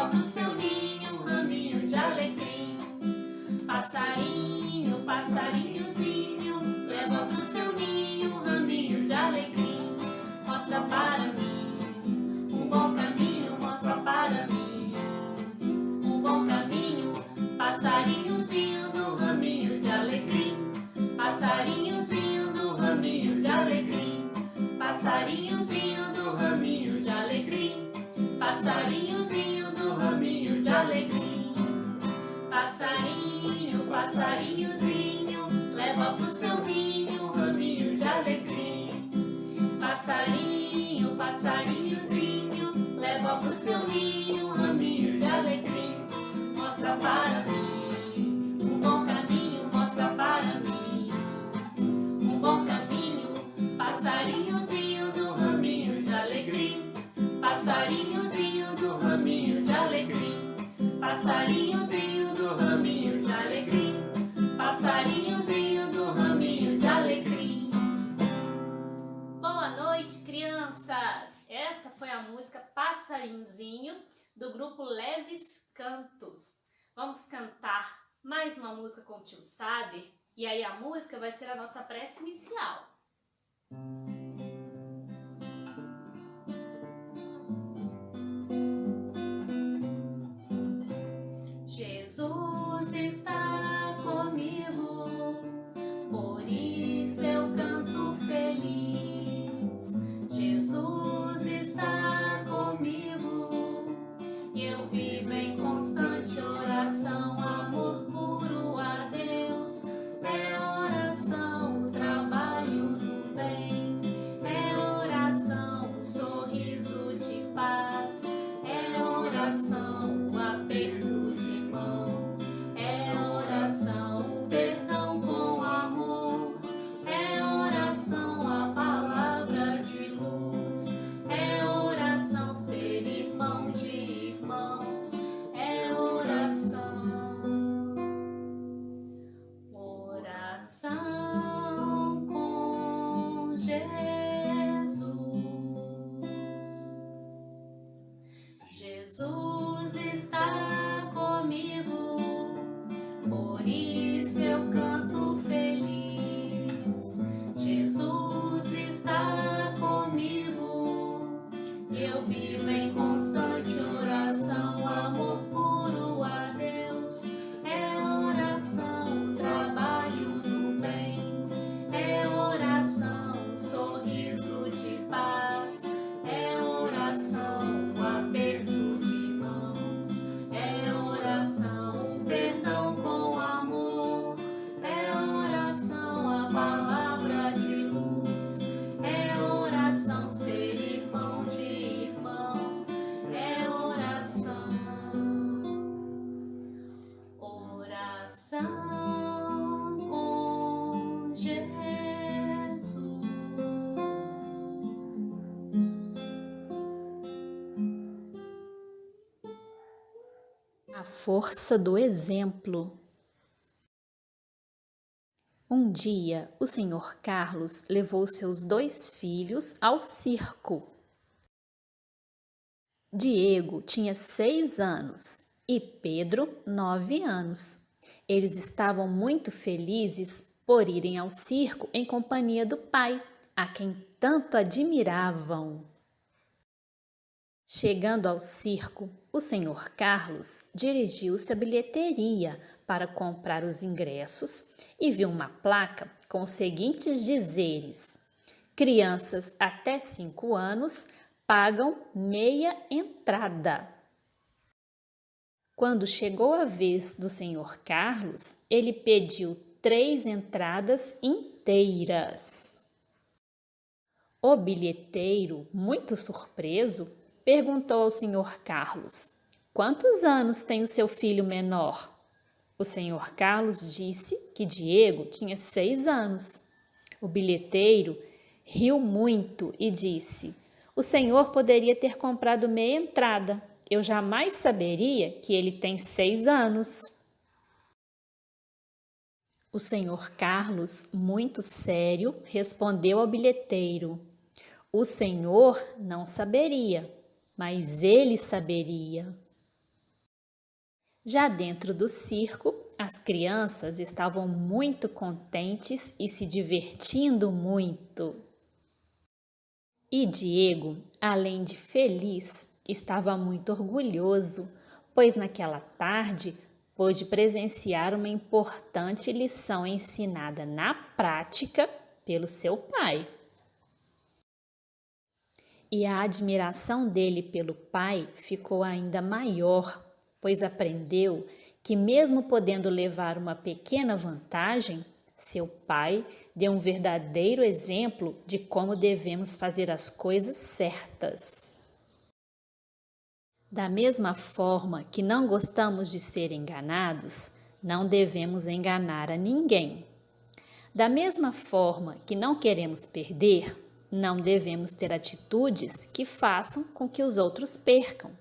pro seu ninho um raminho de alecrim. Passarinho, passarinhozinho, leva pro seu ninho um raminho de alecrim. Mostra para mim um bom caminho, mostra para mim um bom caminho. Passarinhozinho do raminho de alecrim. Passarinhozinho do raminho de alecrim. Passarinhozinho do raminho de alecrim. Passarinhozinho do raminho de alecrim. Passarinho, passarinhozinho, leva pro seu ninho um raminho de alecrim. Passarinho, passarinhozinho, leva pro seu ninho um raminho de alecrim. Mostra para mim um bom caminho, mostra para mim um bom caminho. Passarinhozinho do raminho de alecrim. Passarinhozinho do raminho de alecrim. Passarinhozinho do raminho de alecrim. Passarinhozinho do raminho de alecrim. Boa noite, crianças! Esta foi a música Passarinhozinho, do grupo Leves Cantos. Vamos cantar mais uma música com o tio Saber, e aí a música vai ser a nossa prece inicial. Jesus está comigo, por isso eu canto feliz. Jesus está comigo, eu vivo em constante oração, amor puro a Deus. É oração, o trabalho do bem. É oração, sorriso de paz. É oração, o aperto de mão. É oração, o perdão com amor. É oração, a palavra de luz. É oração, ser irmão de irmãos. É oração. Oração com Jesus. Jesus está comigo, por isso eu canto feliz. Jesus está comigo, eu vivo em constante oração, amor puro a Deus. É oração, trabalho do bem. É oração, sorriso de paz. É oração, o aperto de mãos. É oração, perdão com amor. É oração, a palavra de luz. É oração, ser irmão de irmãos. É oração. Oração com Jesus. A força do exemplo. Um dia, o Sr. Carlos levou seus 2 filhos ao circo. Diego tinha 6 anos e Pedro 9 anos. Eles estavam muito felizes por irem ao circo em companhia do pai, a quem tanto admiravam. Chegando ao circo, o Sr. Carlos dirigiu-se à bilheteria para comprar os ingressos e viu uma placa com os seguintes dizeres: crianças até 5 anos pagam meia entrada. Quando chegou a vez do Sr. Carlos, ele pediu 3 entradas inteiras. O bilheteiro, muito surpreso, perguntou ao Sr. Carlos: quantos anos tem o seu filho menor? O Sr. Carlos disse que Diego tinha 6 anos. O bilheteiro riu muito e disse: o senhor poderia ter comprado meia entrada. Eu jamais saberia que ele tem 6 anos. O Sr. Carlos, muito sério, respondeu ao bilheteiro: o senhor não saberia, mas ele saberia. Já dentro do circo, as crianças estavam muito contentes e se divertindo muito. E Diego, além de feliz, estava muito orgulhoso, pois naquela tarde pôde presenciar uma importante lição ensinada na prática pelo seu pai. E a admiração dele pelo pai ficou ainda maior, pois aprendeu que, mesmo podendo levar uma pequena vantagem, seu pai deu um verdadeiro exemplo de como devemos fazer as coisas certas. Da mesma forma que não gostamos de ser enganados, não devemos enganar a ninguém. Da mesma forma que não queremos perder, não devemos ter atitudes que façam com que os outros percam.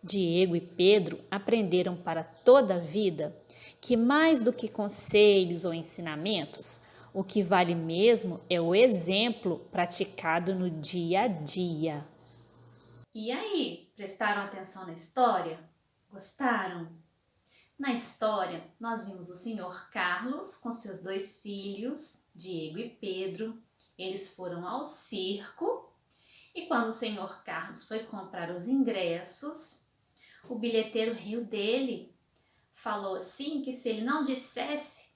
Diego e Pedro aprenderam para toda a vida que, mais do que conselhos ou ensinamentos, o que vale mesmo é o exemplo praticado no dia a dia. E aí, prestaram atenção na história? Gostaram? Na história, nós vimos o senhor Carlos com seus 2 filhos, Diego e Pedro. Eles foram ao circo e quando o senhor Carlos foi comprar os ingressos, o bilheteiro riu dele. Falou assim que se ele não dissesse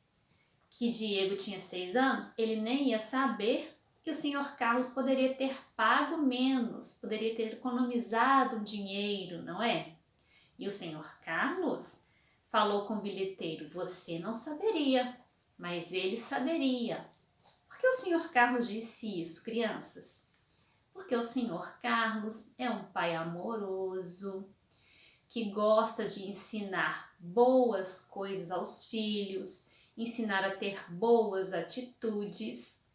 que Diego tinha 6 anos, ele nem ia saber que o senhor Carlos poderia ter pago menos, poderia ter economizado um dinheiro, não é? E o senhor Carlos falou com o bilheteiro: você não saberia, mas ele saberia. Por que o senhor Carlos disse isso, crianças? Porque o senhor Carlos é um pai amoroso, que gosta de ensinar boas coisas aos filhos, ensinar a ter boas atitudes.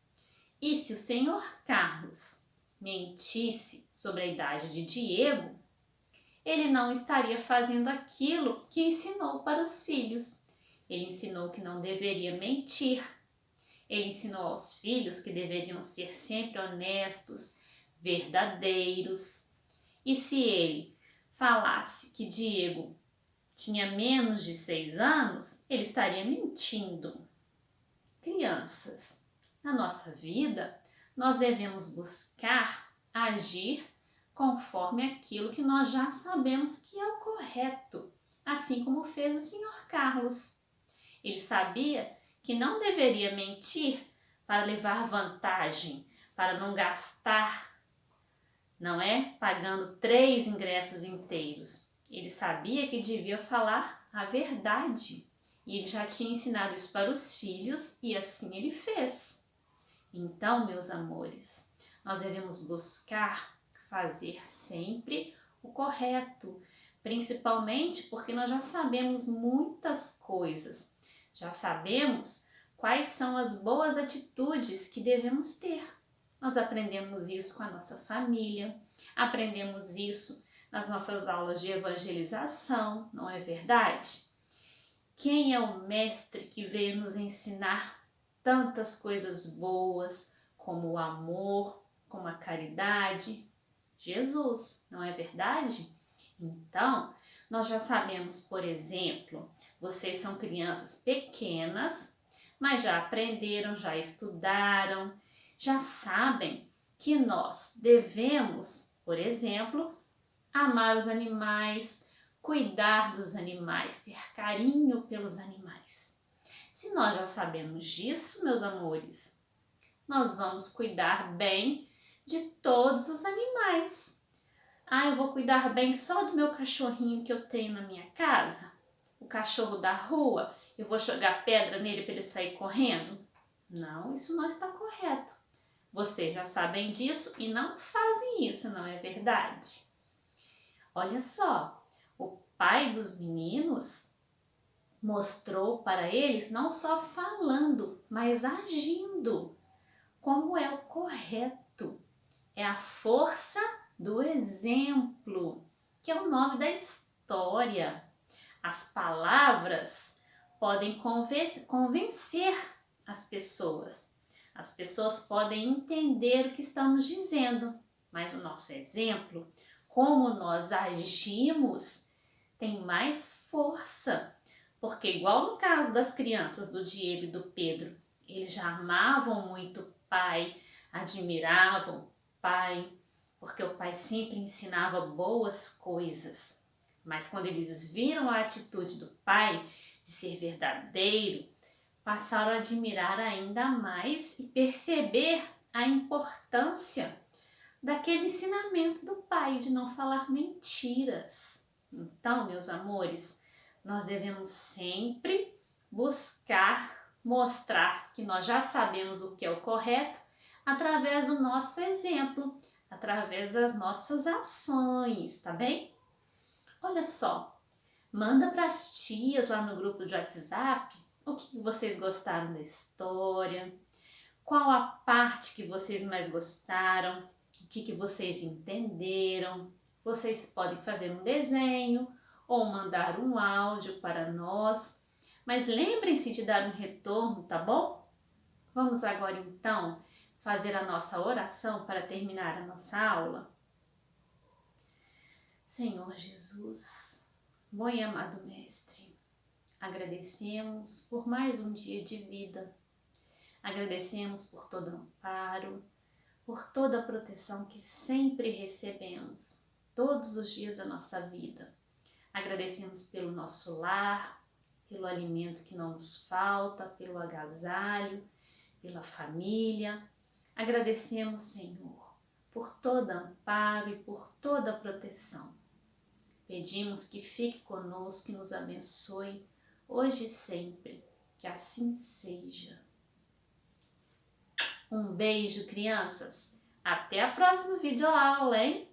E se o senhor Carlos mentisse sobre a idade de Diego, ele não estaria fazendo aquilo que ensinou para os filhos. Ele ensinou que não deveria mentir. Ele ensinou aos filhos que deveriam ser sempre honestos, verdadeiros. E se ele falasse que Diego tinha menos de 6 anos, ele estaria mentindo. Crianças, na nossa vida, nós devemos buscar agir conforme aquilo que nós já sabemos que é o correto, assim como fez o senhor Carlos. Ele sabia que não deveria mentir para levar vantagem, para não gastar, não é? Pagando 3 ingressos inteiros. Ele sabia que devia falar a verdade. E ele já tinha ensinado isso para os filhos e assim ele fez. Então, meus amores, nós devemos buscar fazer sempre o correto, principalmente porque nós já sabemos muitas coisas, já sabemos quais são as boas atitudes que devemos ter. Nós aprendemos isso com a nossa família, aprendemos isso nas nossas aulas de evangelização, não é verdade? Quem é o mestre que veio nos ensinar tantas coisas boas, como o amor, como a caridade? Jesus, não é verdade? Então, nós já sabemos, por exemplo, vocês são crianças pequenas, mas já aprenderam, já estudaram, já sabem que nós devemos, por exemplo, amar os animais, cuidar dos animais, ter carinho pelos animais. Se nós já sabemos disso, meus amores, nós vamos cuidar bem de todos os animais. Ah, eu vou cuidar bem só do meu cachorrinho que eu tenho na minha casa? O cachorro da rua, eu vou jogar pedra nele para ele sair correndo? Não, isso não está correto. Vocês já sabem disso e não fazem isso, não é verdade? Olha só, o pai dos meninos mostrou para eles não só falando, mas agindo, como é o correto. É a força do exemplo, que é o nome da história. As palavras podem convencer as pessoas. As pessoas podem entender o que estamos dizendo, mas o nosso exemplo, como nós agimos, tem mais força. Porque igual no caso das crianças do Diego e do Pedro, eles já amavam muito o pai, admiravam o pai, porque o pai sempre ensinava boas coisas. Mas quando eles viram a atitude do pai de ser verdadeiro, passaram a admirar ainda mais e perceber a importância daquele ensinamento do pai de não falar mentiras. Então, meus amores, nós devemos sempre buscar mostrar que nós já sabemos o que é o correto através do nosso exemplo, através das nossas ações, tá bem? Olha só, manda para as tias lá no grupo de WhatsApp o que vocês gostaram da história, qual a parte que vocês mais gostaram, o que vocês entenderam. Vocês podem fazer um desenho ou mandar um áudio para nós, mas lembrem-se de dar um retorno, tá bom? Vamos agora então fazer a nossa oração para terminar a nossa aula. Senhor Jesus, bom e amado Mestre, agradecemos por mais um dia de vida, agradecemos por todo amparo, por toda a proteção que sempre recebemos, todos os dias da nossa vida. Agradecemos pelo nosso lar, pelo alimento que não nos falta, pelo agasalho, pela família. Agradecemos, Senhor, por todo amparo e por toda proteção. Pedimos que fique conosco e nos abençoe hoje e sempre, que assim seja. Um beijo, crianças! Até a próxima videoaula, hein?